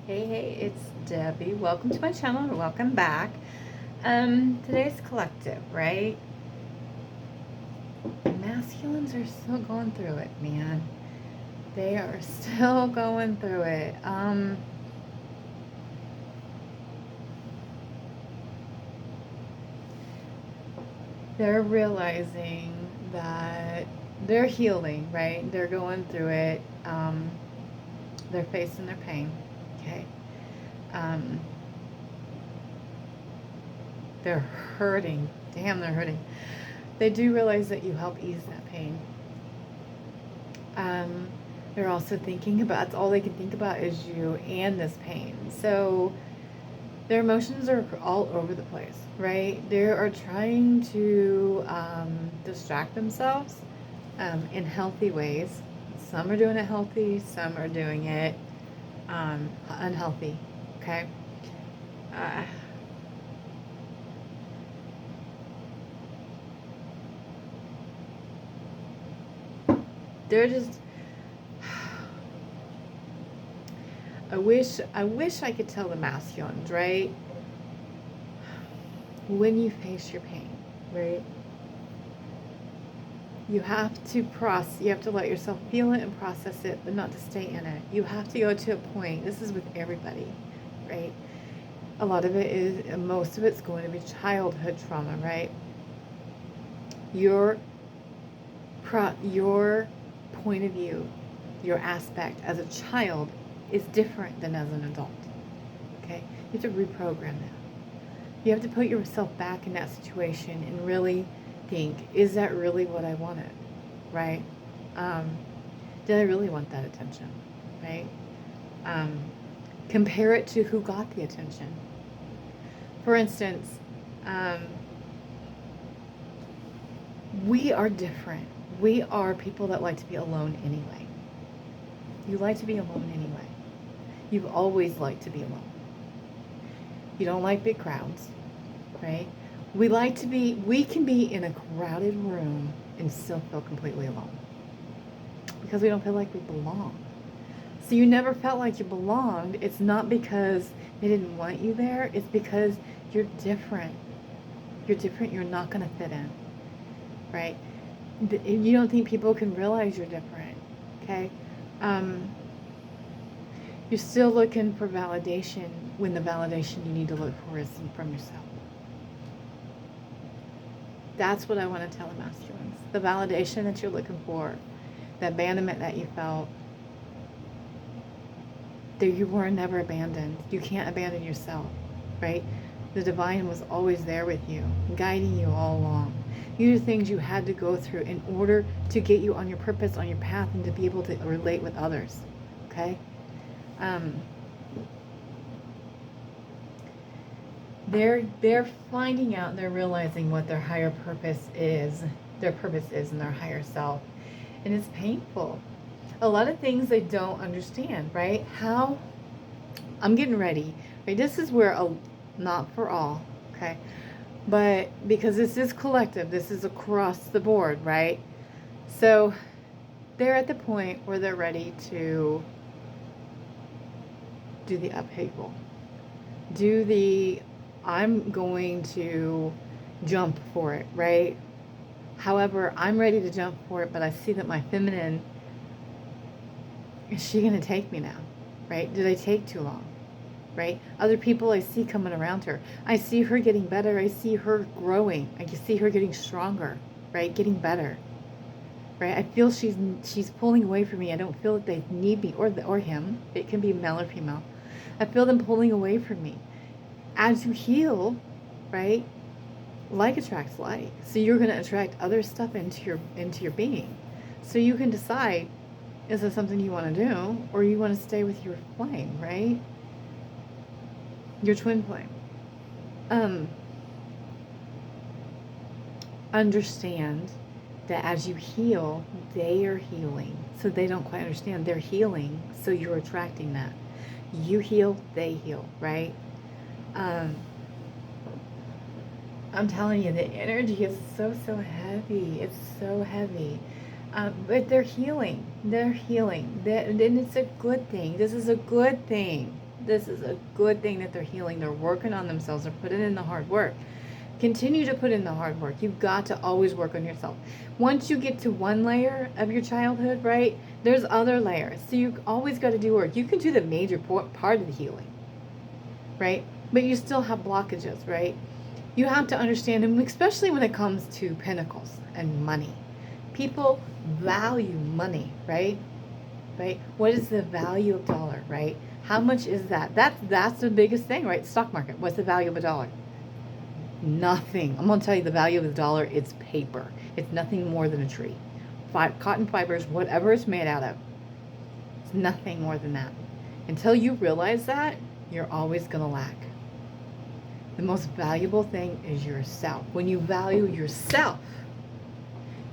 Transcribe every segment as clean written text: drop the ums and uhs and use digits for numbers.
Hey, it's Debbie. Welcome to my channel, or welcome back. Today's collective, right? Masculines are still going through it, man. They are still going through it. They're realizing that they're healing, right? They're going through it. They're facing their pain, okay? They're hurting. Damn, they're hurting. They do realize that you help ease that pain. They're also thinking about, that's all they can think about is you and this pain. So their emotions are all over the place, right? They are trying to distract themselves in healthy ways. Some are doing it healthy, some are doing it unhealthy, okay? They're just, I wish I could tell the masculines, right? When you face your pain, right? You have to you have to let yourself feel it and process it, but not to stay in it. You have to go to a point, this is with everybody, right? A lot of it is, most of it's going to be childhood trauma, right? Your point of view, your aspect as a child is different than as an adult, okay? You have to reprogram that. You have to put yourself back in that situation and really think, is that really what I wanted, right? Did I really want that attention, right? Compare it to who got the attention. For instance, we are different. We are people that like to be alone anyway. You like to be alone anyway. You've always liked to be alone. You don't like big crowds, right? We can be in a crowded room and still feel completely alone because we don't feel like we belong. So you never felt like you belonged. It's not because they didn't want you there. It's because you're different. You're different. You're not going to fit in, right? You don't think people can realize you're different, okay? You're still looking for validation when the validation you need to look for is from yourself. That's what I want to tell the masculines. The validation that you're looking for, the abandonment that you felt, that you were never abandoned. You can't abandon yourself, right? The divine was always there with you, guiding you all along. These are things you had to go through in order to get you on your purpose, on your path, and to be able to relate with others, okay? They're finding out, they're realizing what their higher purpose is, in their higher self, and it's painful. A lot of things they don't understand, right? How I'm getting ready, right? This is where not for all, okay, but because this is collective, this is across the board, right? So they're at the point where they're ready to do the upheaval, do the I'm going to jump for it, right? However, I'm ready to jump for it, but I see that my feminine, is she going to take me now, right? Did I take too long, right? Other people I see coming around her. I see her getting better. I see her growing. I can see her getting stronger, right? Getting better, right? I feel she's pulling away from me. I don't feel that they need me or him. It can be male or female. I feel them pulling away from me. As you heal, right, like attracts like. So you're going to attract other stuff into your being. So you can decide, is this something you want to do, or you want to stay with your flame, right? Your twin flame. Understand that as you heal, they are healing. So they don't quite understand. They're healing, so you're attracting that. You heal, they heal, right? I'm telling you, the energy is so heavy. It's so heavy. But they're healing. They're healing. And it's a good thing. This is a good thing. This is a good thing that they're healing. They're working on themselves. They're putting in the hard work. Continue to put in the hard work. You've got to always work on yourself. Once you get to one layer of your childhood, right, there's other layers. So you always got to do work. You can do the major part of the healing, right? But you still have blockages, right? You have to understand, and especially when it comes to pentacles and money. People value money, right? Right? What is the value of dollar, right? How much is that? That's the biggest thing, right? Stock market. What's the value of a dollar? Nothing. I'm going to tell you the value of the dollar, it's paper. It's nothing more than a tree. Cotton fibers, whatever it's made out of. It's nothing more than that. Until you realize that, you're always going to lack. The most valuable thing is yourself. When you value yourself,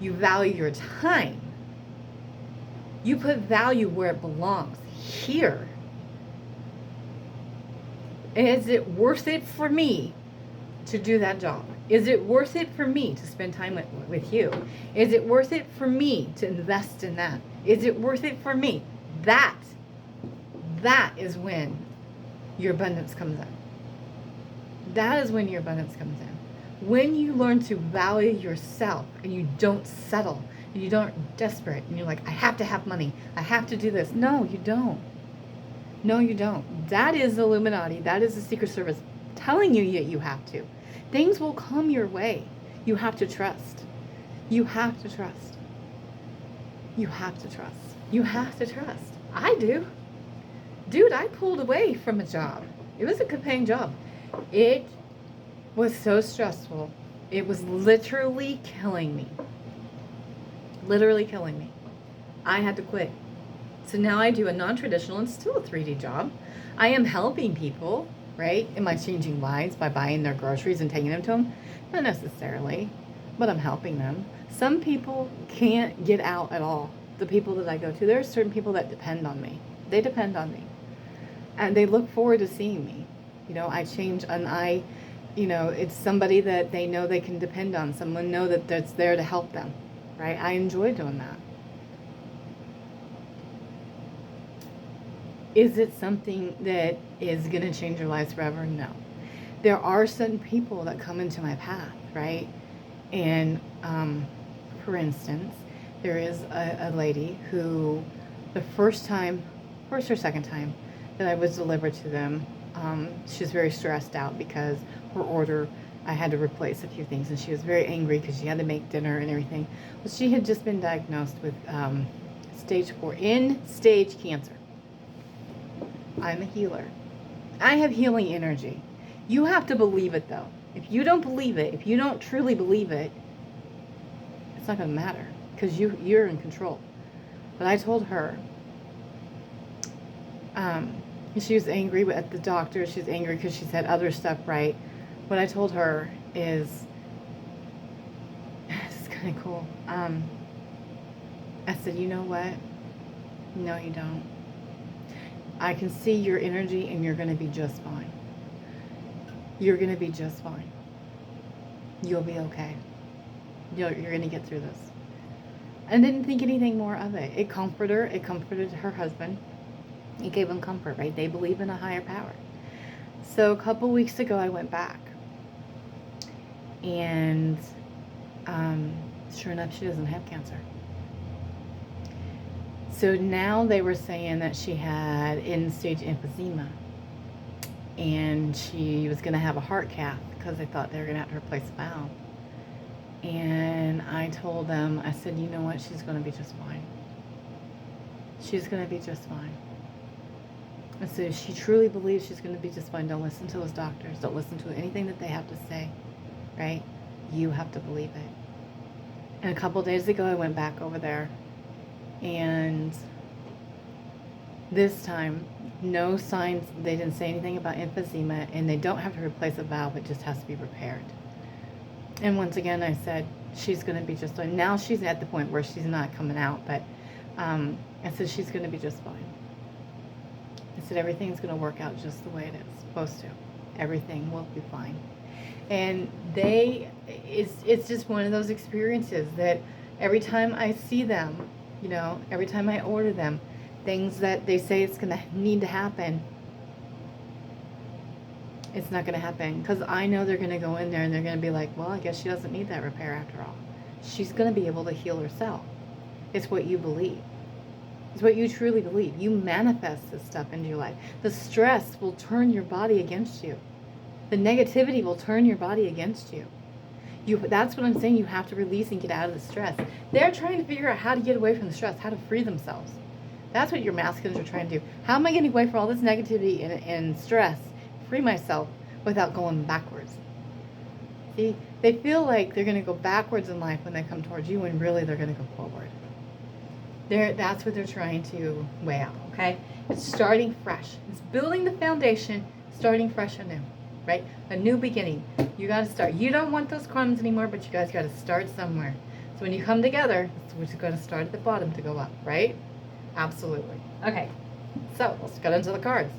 you value your time. You put value where it belongs, here. Is it worth it for me to do that job? Is it worth it for me to spend time with you? Is it worth it for me to invest in that? Is it worth it for me? That is when your abundance comes in. That is when your abundance comes in. When you learn to value yourself and you don't settle and you don't desperate and you're like, I have to have money. I have to do this. No, you don't. No, you don't. That is the Illuminati. That is the Secret Service telling you that you have to. Things will come your way. You have to trust. You have to trust. You have to trust. You have to trust. I do. Dude, I pulled away from a job. It was a good paying job. It was so stressful. It was literally killing me. Literally killing me. I had to quit. So now I do a non-traditional and still a 3D job. I am helping people, right? Am I changing lives by buying their groceries and taking them to them? Not necessarily, but I'm helping them. Some people can't get out at all. The people that I go to, there are certain people that depend on me. They depend on me. And they look forward to seeing me. You know, I change and it's somebody that they know they can depend on. Someone know that that's there to help them, right? I enjoy doing that. Is it something that is going to change your lives forever? No. There are certain people that come into my path, right? And for instance, there is a lady who the first or second time that I was delivered to them, she was very stressed out because her order, I had to replace a few things, and she was very angry because she had to make dinner and everything. Well, she had just been diagnosed with stage 4 end-stage cancer. I'm a healer. I have healing energy. You have to believe it, though. If you don't believe it, if you don't truly believe it, it's not going to matter because you're in control. But I told her, she was angry at the doctor. She was angry because she said other stuff right. What I told her is, this is kind of cool. I said, you know what? No, you don't. I can see your energy and you're going to be just fine. You're going to be just fine. You'll be okay. You're going to get through this. I didn't think anything more of it. It comforted her. It comforted her husband. It gave them comfort, right? They believe in a higher power. So a couple weeks ago, I went back. And sure enough, she doesn't have cancer. So now they were saying that she had end-stage emphysema. And she was going to have a heart cath because they thought they were going to have to replace a valve. And I told them, I said, you know what? She's going to be just fine. She's going to be just fine. And so if she truly believes she's going to be just fine, don't listen to those doctors. Don't listen to anything that they have to say, right? You have to believe it. And a couple days ago, I went back over there. And this time, no signs. They didn't say anything about emphysema. And they don't have to replace a valve. It just has to be repaired. And once again, I said, she's going to be just fine. Now she's at the point where she's not coming out. But I said, she's going to be just fine. I said, everything's going to work out just the way it is supposed to. Everything will be fine. And it's just one of those experiences that every time I see them, every time I order them, things that they say it's going to need to happen, It's not going to happen, because I know they're going to go in there and they're going to be like, well, I guess she doesn't need that repair after all. She's going to be able to heal herself. It's what you believe. It's what you truly believe. You manifest this stuff into your life. The stress will turn your body against you. The negativity will turn your body against you. That's what I'm saying. You have to release and get out of the stress. They're trying to figure out how to get away from the stress, how to free themselves. That's what your masculines are trying to do. How am I getting away from all this negativity and stress? Free myself without going backwards. See, they feel like they're going to go backwards in life when they come towards you, when really they're going to go forward. That's what they're trying to weigh out, okay? It's starting fresh. It's building the foundation, starting fresh anew, right? A new beginning. You got to start. You don't want those crumbs anymore, but you guys got to start somewhere. So when you come together, we're just going to start at the bottom to go up, right? Absolutely. Okay, so let's get into the cards.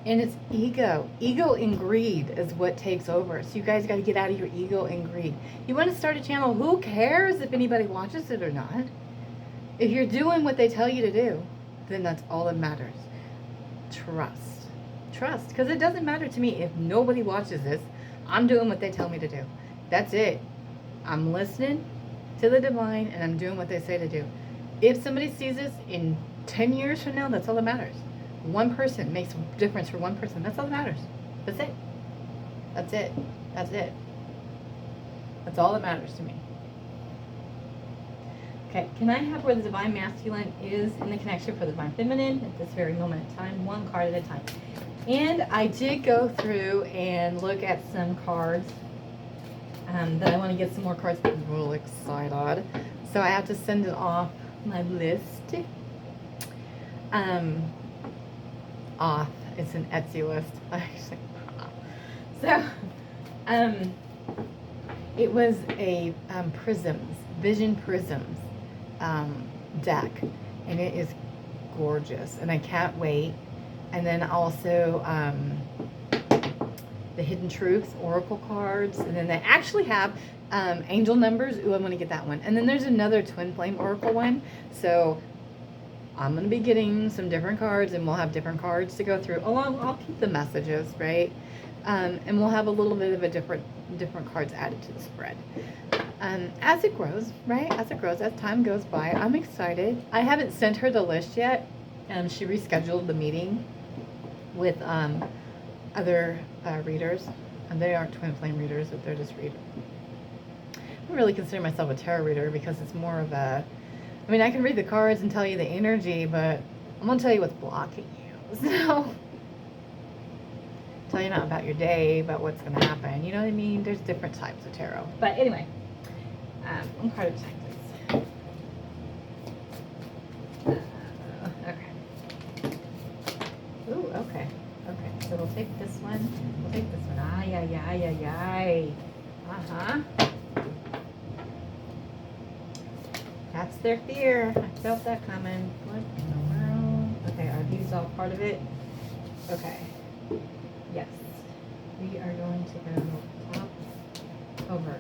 And it's ego. Ego and greed is what takes over. So you guys got to get out of your ego and greed. You want to start a channel, who cares if anybody watches it or not? If you're doing what they tell you to do, then that's all that matters. Trust. Trust. Because it doesn't matter to me if nobody watches this. I'm doing what they tell me to do. That's it. I'm listening to the divine and I'm doing what they say to do. If somebody sees this in 10 years from now, that's all that matters. One person makes a difference for one person. That's all that matters. That's it. That's it. That's it. That's all that matters to me. Okay, can I have where the divine masculine is in the connection for the divine feminine at this very moment in time, one card at a time? And I did go through and look at some cards that I want to get some more cards. I'm really excited. So I have to send it off my list. Off. It's an Etsy list. So, it was a prisms, vision prisms deck, and it is gorgeous, and I can't wait. And then also the Hidden Truths Oracle cards, and then they actually have angel numbers. Ooh, I want to get that one. And then there's another Twin Flame Oracle one. So I'm going to be getting some different cards, and we'll have different cards to go through. I'll keep the messages, right? And we'll have a little bit of a different cards added to the spread. As it grows, right? As it grows, as time goes by, I'm excited. I haven't sent her the list yet. She rescheduled the meeting with other readers. And they aren't Twin Flame readers, but they're just readers. I don't really consider myself a tarot reader because it's more of a... I mean, I can read the cards and tell you the energy, but I'm going to tell you what's blocking you. So, tell you not about your day, about what's going to happen. You know what I mean? There's different types of tarot. But anyway, one card at a time, please. Okay. Ooh, okay. Okay, so we'll take this one. We'll take this one. Ay, ay, ay, ay, ay. Uh-huh. That's their fear. I felt that coming. What in the world? Okay, are these all part of it? Okay. Yes. We are going to go top, over.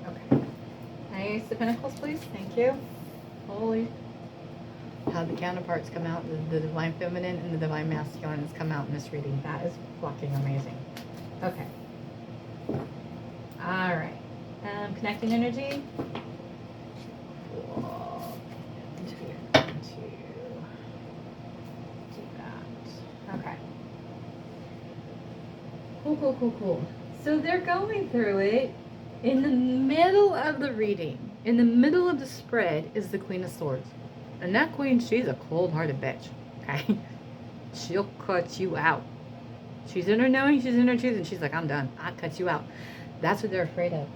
Okay. Ace of Pentacles, please. Thank you. Holy. How the counterparts come out, the divine feminine and the divine masculine has come out in this reading. That is fucking amazing. Okay. All right. Connecting energy. Cool. Into that. Okay. Cool. So they're going through it. In the middle of the reading, in the middle of the spread, is the Queen of Swords. And that queen, she's a cold-hearted bitch. Okay? She'll cut you out. She's in her knowing, she's in her truth, and she's like, I'm done. I'll cut you out. That's what they're afraid of.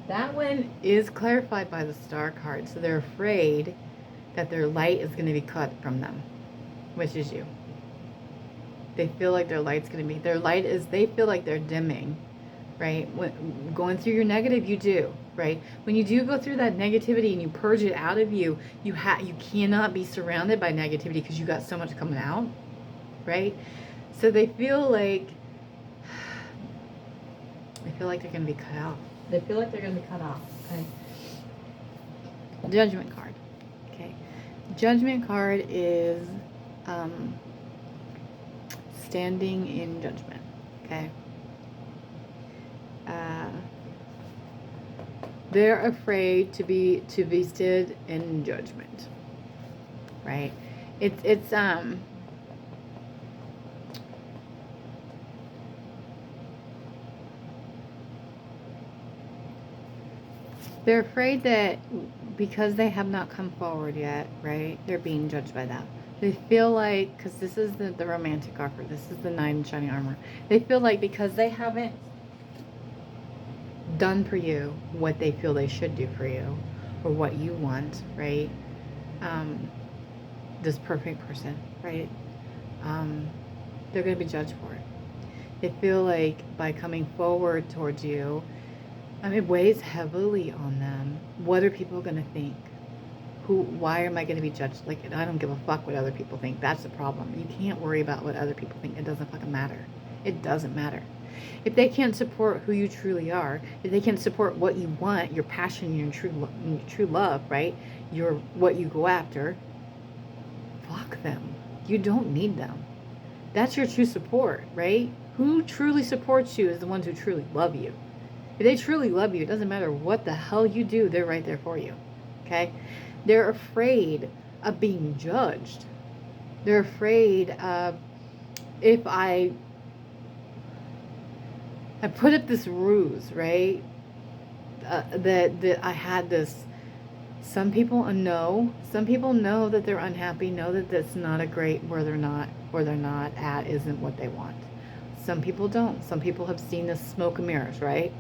That one is clarified by the Star card. So they're afraid that their light is going to be cut from them, which is you. They feel like their light's going to be, their light is, they feel like they're dimming, right? When going through your negative, you do, right? When you do go through that negativity and you purge it out of you, you cannot be surrounded by negativity because you got so much coming out, right? So they feel like they're going to be cut out. They feel like they're going to be cut off, okay? Judgment card, okay? Judgment card is standing in judgment. Okay. They're afraid to be stood in judgment, right? It's they're afraid that because they have not come forward yet, right? They're being judged by that. They feel like, because this is the romantic offer, this is the knight in shining armor. They feel like because they haven't done for you what they feel they should do for you, or what you want, right? This perfect person, right? They're going to be judged for it. They feel like by coming forward towards you, it weighs heavily on them. What are people going to think? Why am I going to be judged? Like, I don't give a fuck what other people think. That's the problem. You can't worry about what other people think. It doesn't fucking matter. It doesn't matter. If they can't support who you truly are, if they can't support what you want, your passion, your true love, right? What you go after, fuck them. You don't need them. That's your true support, right? Who truly supports you is the ones who truly love you. If they truly love you, it doesn't matter what the hell you do, they're right there for you. Okay? They're afraid of being judged. They're afraid of, if I put up this ruse, right? That I had this. Some people know that they're unhappy, know that that's not a great, where they're not at isn't what they want. Some people don't. Some people have seen this smoke and mirrors, right?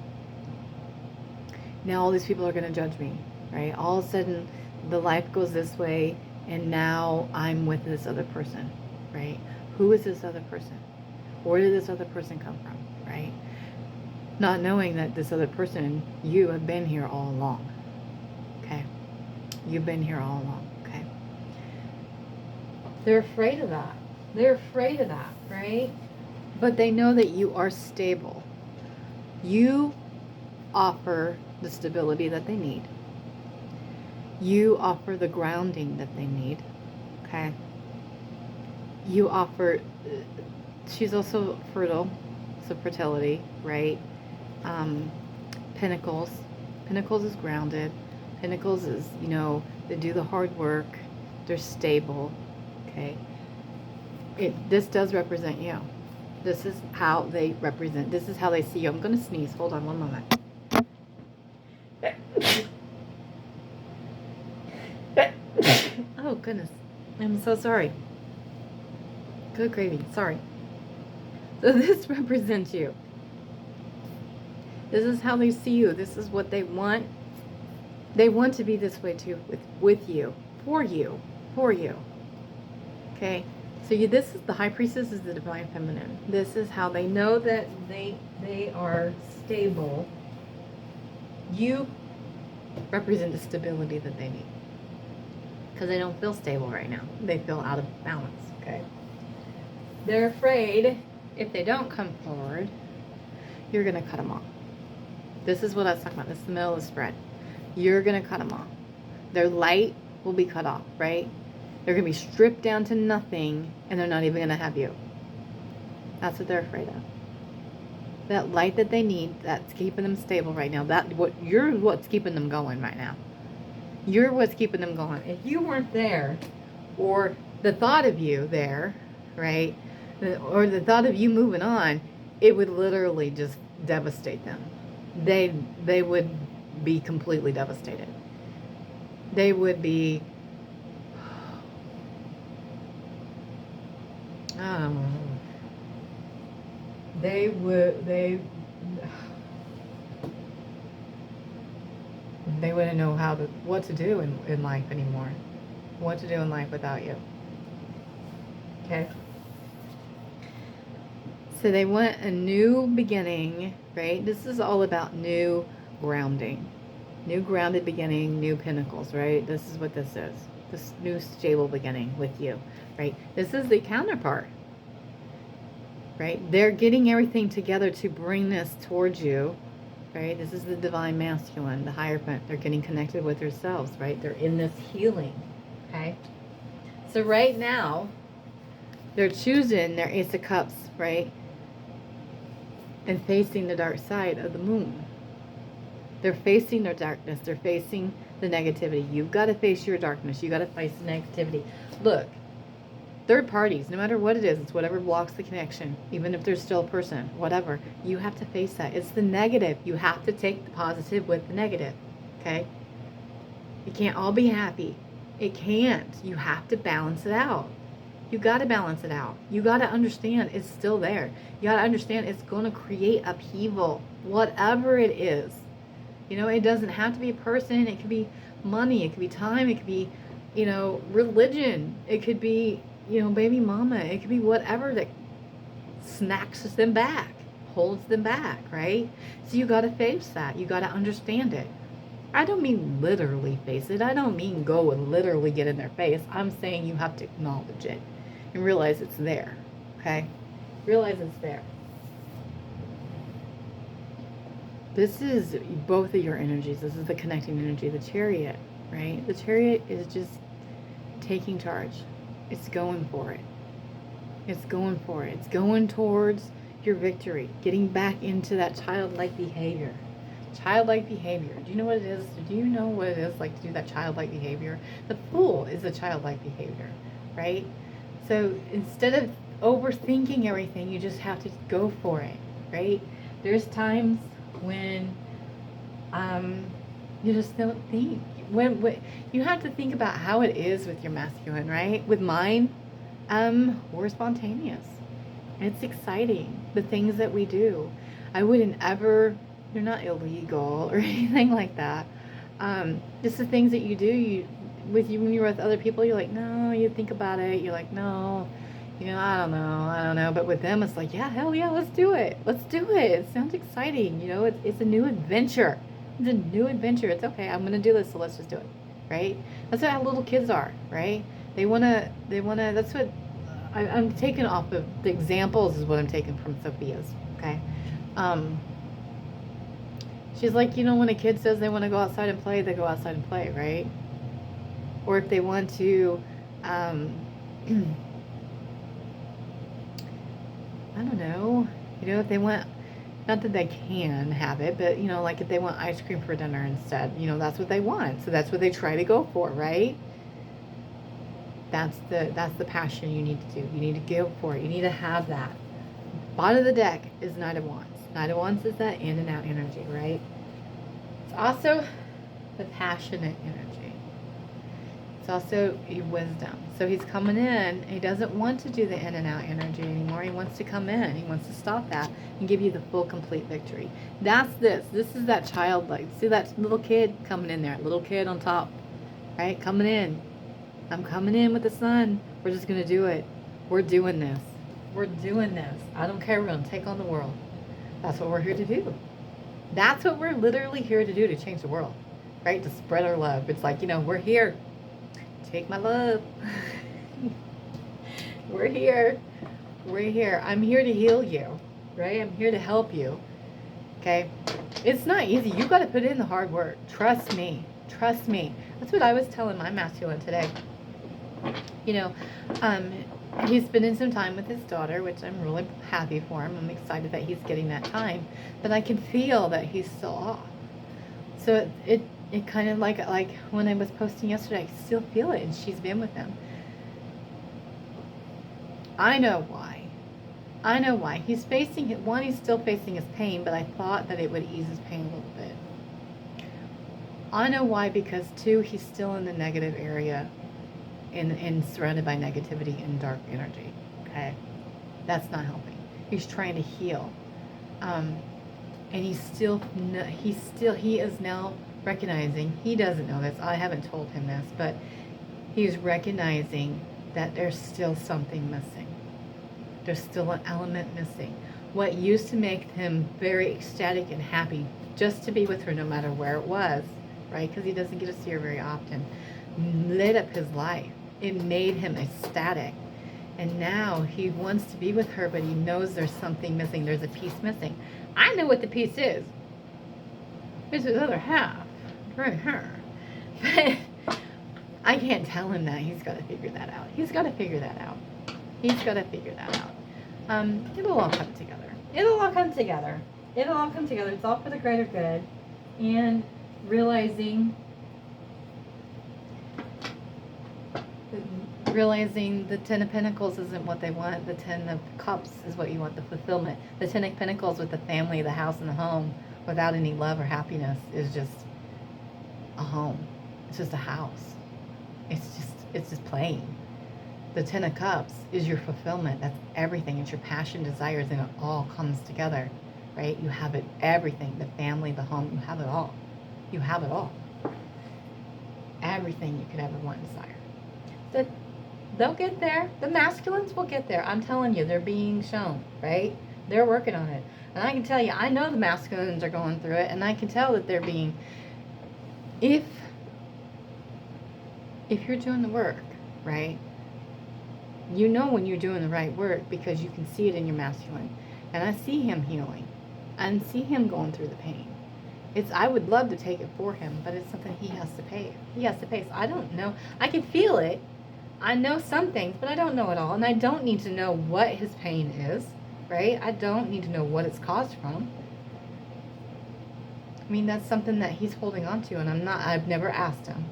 Now all these people are going to judge me, right? All of a sudden, the life goes this way, and now I'm with this other person, right? Who is this other person? Where did this other person come from, right? Not knowing that this other person, you have been here all along, okay? You've been here all along, okay? They're afraid of that. They're afraid of that, right? But they know that you are stable. You offer the stability that they need. You offer the grounding that they need, okay? You offer, she's also fertile, so fertility, right? Pentacles. Pentacles is grounded. Pentacles is, they do the hard work. They're stable, okay? This does represent you. This is how they represent, this is how they see you. I'm going to sneeze. Hold on one moment. Oh, goodness. I'm so sorry. Good gravy. Sorry. So this represents you. This is how they see you. This is what they want. They want to be this way too, with you, for you. Okay? So this is the High Priestess, is the Divine Feminine. This is how they know that they are stable. You represent the stability that they need. Because they don't feel stable right now. They feel out of balance, okay? They're afraid if they don't come forward, you're going to cut them off. This is what I was talking about. This is the middle of the spread. You're going to cut them off. Their light will be cut off, right? They're going to be stripped down to nothing, and they're not even going to have you. That's what they're afraid of. That light that they need, that's keeping them stable right now. You're what's keeping them going right now. You're what's keeping them going. If you weren't there, or the thought of you there, right, or the thought of you moving on, it would literally just devastate them. They would be completely devastated. They would be, they wouldn't know what to do in life anymore. What to do in life without you. Okay? So they want a new beginning, right? This is all about new grounding. New grounded beginning, new pinnacles, right? This is what this is. This new stable beginning with you, right? This is the counterpart, right? They're getting everything together to bring this towards you, right? This is the divine masculine, the Hierophant. They're getting connected with themselves, right? They're in this healing, okay? So right now, they're choosing their Ace of Cups, right? And facing the dark side of the moon. They're facing their darkness. They're facing the negativity. You've got to face your darkness. You've got to face the negativity. Look, third parties, no matter what it is, it's whatever blocks the connection, even if there's still a person, whatever, you have to face that. It's the negative. You have to take the positive with the negative, okay? It can't all be happy. It can't. You have to balance it out. You got to balance it out. You got to understand it's still there. You got to understand it's going to create upheaval, whatever it is. You know, it doesn't have to be a person. It could be money. It could be time. It could be, you know, religion. It could be, you know, baby mama. It could be whatever that snacks them back, holds them back, right? So you got to face that. You got to understand it. I don't mean literally face it. I don't mean go and literally get in their face. I'm saying you have to acknowledge it and realize it's there, okay? Realize it's there. This is both of your energies. This is the connecting energy, the Chariot, right? The Chariot is just taking charge. It's going for it. It's going for it. It's going towards your victory, getting back into that childlike behavior. Childlike behavior. Do you know what it is? Do you know what it is like to do that childlike behavior? The Fool is the childlike behavior, right? So instead of overthinking everything, you just have to go for it, right? There's times when you just don't think. When you have to think about how it is with your masculine, right? With mine, we're spontaneous. It's exciting, the things that we do. I wouldn't ever, they're not illegal or anything like that. Just the things that you do, when you're with other people, you're like, no, you think about it, you're like, no, you know, I don't know. But with them, it's like, yeah, hell yeah, let's do it. It sounds exciting. You know, it's a new adventure. It's a new adventure. It's okay. I'm going to do this. So let's just do it. Right. That's how little kids are. Right. They want to, that's what I'm taking off of the examples is what I'm taking from Sophia's. Okay. She's like, you know, when a kid says they want to go outside and play, they go outside and play. Right. Or if they want to, I don't know, you know, if they want, not that they can have it, but, you know, like if they want ice cream for dinner instead, you know, that's what they want. So that's what they try to go for, right? That's the passion you need to do. You need to go for it. You need to have that. Bottom of the deck is Knight of Wands. Knight of Wands is that in and out energy, right? It's also the passionate energy. It's also your wisdom. So he's coming in. He doesn't want to do the in and out energy anymore. He wants to come in. He wants to stop that and give you the full, complete victory. That's this. This is that childlike. See that little kid coming in there. Little kid on top. Right? Coming in. I'm coming in with the sun. We're just going to do it. We're doing this. We're doing this. I don't care. We're going to take on the world. That's what we're here to do. That's what we're literally here to do, to change the world. Right? To spread our love. It's like, you know, we're here. Take my love. We're here. We're here. I'm here to heal you. Right? I'm here to help you. Okay? It's not easy. You've got to put in the hard work. Trust me. Trust me. That's what I was telling my masculine today. You know, he's spending some time with his daughter, which I'm really happy for him. I'm excited that he's getting that time. But I can feel that he's still off. So it kind of like when I was posting yesterday, I still feel it, and she's been with him. I know why. I know why. He's facing it. One, he's still facing his pain, but I thought that it would ease his pain a little bit. I know why, because two, he's still in the negative area and surrounded by negativity and dark energy. Okay? That's not helping. He's trying to heal. And he is now recognizing, he doesn't know this, I haven't told him this, but he's recognizing that there's still something missing. There's still an element missing. What used to make him very ecstatic and happy just to be with her no matter where it was, right? Because he doesn't get to see her very often, lit up his life. It made him ecstatic. And now he wants to be with her, but he knows there's something missing. There's a piece missing. I know what the piece is. It's his other half. Right here. I can't tell him that. He's got to figure that out. He's got to figure that out. He's got to figure that out. It'll all come together. It'll all come together. It'll all come together. It's all for the greater good. And realizing the Ten of Pentacles isn't what they want. The Ten of Cups is what you want, the fulfillment. The Ten of Pentacles with the family, the house, and the home without any love or happiness is just a home. It's just a house. It's just plain. The Ten of Cups is your fulfillment. That's everything. It's your passion, desires, and it all comes together, right? You have it, everything, the family, the home, you have it all. You have it all. Everything you could ever want and desire. They'll get there. The masculines will get there. I'm telling you, they're being shown, right? They're working on it. And I can tell you, I know the masculines are going through it, and I can tell that they're being, if you're doing the work, right? You know when you're doing the right work because you can see it in your masculine. And I see him healing. And see him going through the pain. I would love to take it for him, but it's something he has to pay. He has to pay. So I don't know. I can feel it. I know some things, but I don't know it all. And I don't need to know what his pain is, right? I don't need to know what it's caused from. I mean, that's something that he's holding on to, and I've never asked him.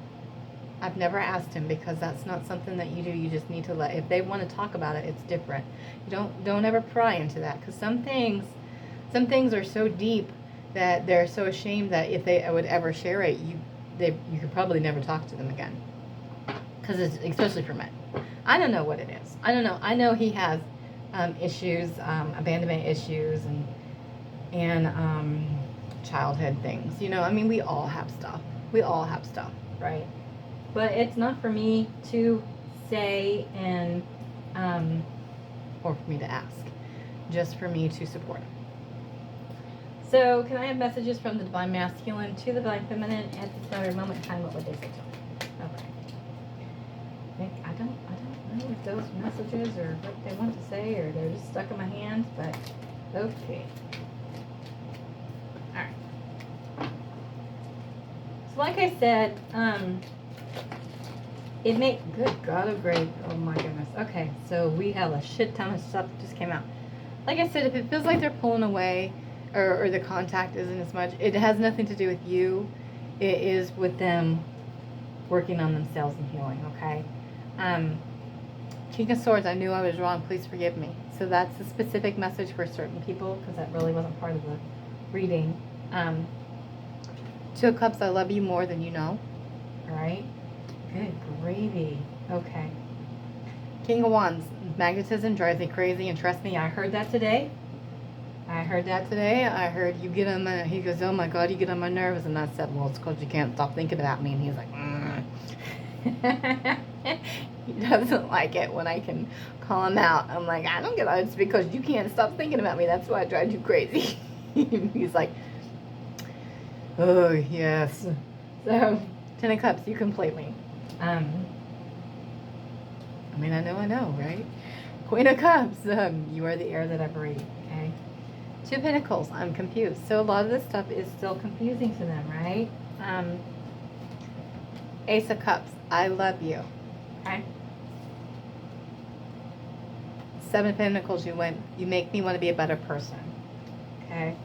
I've never asked him because that's not something that you do. You just need to if they want to talk about it, it's different. You don't ever pry into that, because some things are so deep that they're so ashamed that if they would ever share it, you could probably never talk to them again. Because especially for men. I don't know what it is. I don't know. I know he has issues, abandonment issues, and childhood things. You know, I mean, we all have stuff. We all have stuff, right? But it's not for me to say and or for me to ask. Just for me to support him. So, can I have messages from the Divine Masculine to the Divine Feminine at this very moment in time? What would they say to me? Okay. I don't know if those messages are what they want to say or they're just stuck in my hand, but okay. Alright. So like I said, good God, oh great, oh my goodness. Okay, so we have a shit ton of stuff that just came out. Like I said, if it feels like they're pulling away, or the contact isn't as much, it has nothing to do with you. It is with them working on themselves and healing, okay? King of Swords, I knew I was wrong. Please forgive me. So that's a specific message for certain people, because that really wasn't part of the reading. Two of Cups, I love you more than you know. All right? Good gravy. Okay. King of Wands, magnetism drives me crazy, and trust me, I heard that today. I heard you get on my, he goes, oh my God, you get on my nerves. And I said, well, it's because you can't stop thinking about me. And he's like, He doesn't like it when I can call him out. I'm like, I don't get it. It's because you can't stop thinking about me. That's why I drive you crazy. He's like, oh, yes. So, Ten of Cups, you completely. I mean, I know, right? Queen of Cups, you are the air that I breathe, okay? Two of Pentacles, I'm confused. So a lot of this stuff is still confusing to them, right? Ace of Cups, I love you, okay? Seven of Pentacles, you make me want to be a better person, okay?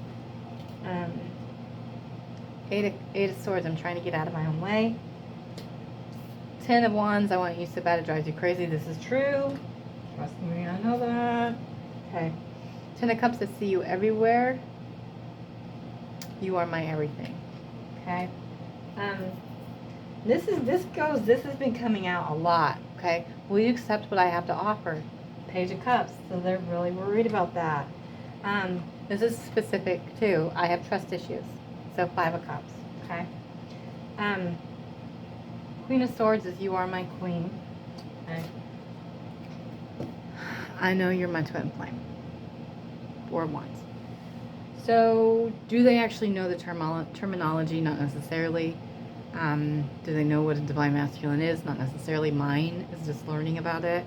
Eight of Swords, I'm trying to get out of my own way. 10 of Wands, I want you so bad it drives you crazy. This is true. Trust me, I know that. Okay. 10 of Cups, I see you everywhere. You are my everything. Okay. This has been coming out a lot. Okay. Will you accept what I have to offer? Page of Cups. So they're really worried about that. This is specific too. I have trust issues. So 5 of Cups. Okay. Queen of Swords is you are my queen. Okay. I know you're my twin flame. 4 of Wands. So, do they actually know the terminology? Not necessarily. Do they know what a divine masculine is? Not necessarily. Mine is just learning about it.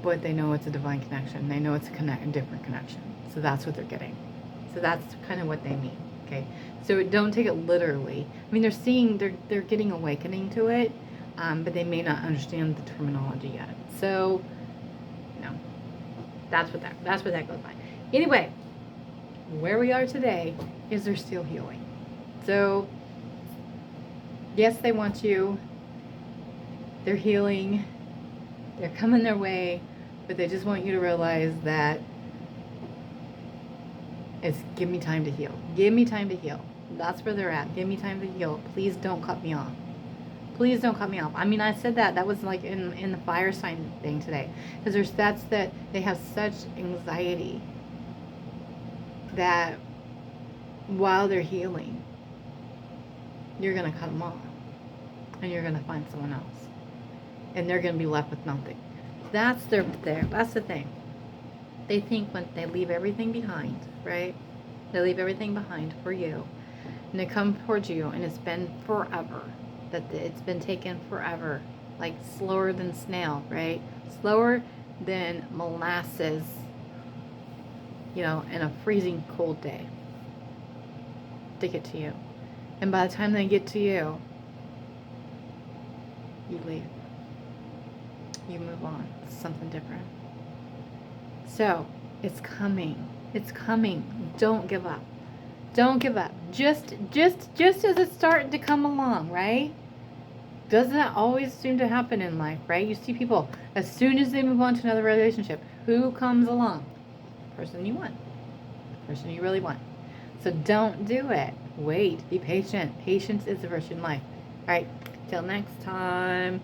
But they know it's a divine connection. They know it's a different connection. So that's what they're getting. So that's kind of what they mean. Okay, so don't take it literally. I mean, they're getting awakening to it, but they may not understand the terminology yet. So, you know, that's what that goes by. Anyway, where we are today is they're still healing. So, yes, they want you. They're healing. They're coming their way, but they just want you to realize that it's give me time to heal. Give me time to heal. That's where they're at. Give me time to heal. Please don't cut me off. Please don't cut me off. I mean, I said that. That was like in the fire sign thing today. Because that's that they have such anxiety that while they're healing, you're going to cut them off. And you're going to find someone else. And they're going to be left with nothing. That's that's the thing. They think when they leave everything behind, right? They leave everything behind for you. And they come towards you, and it's been forever. It's been taken forever. Like slower than snail, right? Slower than molasses, you know, in a freezing cold day to get to you. And by the time they get to you, you leave. You move on. It's something different. So, it's coming. It's coming. Don't give up. Don't give up. Just as it's starting to come along, right? Doesn't that always seem to happen in life, right? You see people, as soon as they move on to another relationship, who comes along? The person you want. The person you really want. So don't do it. Wait. Be patient. Patience is the virtue in life. All right. Till next time.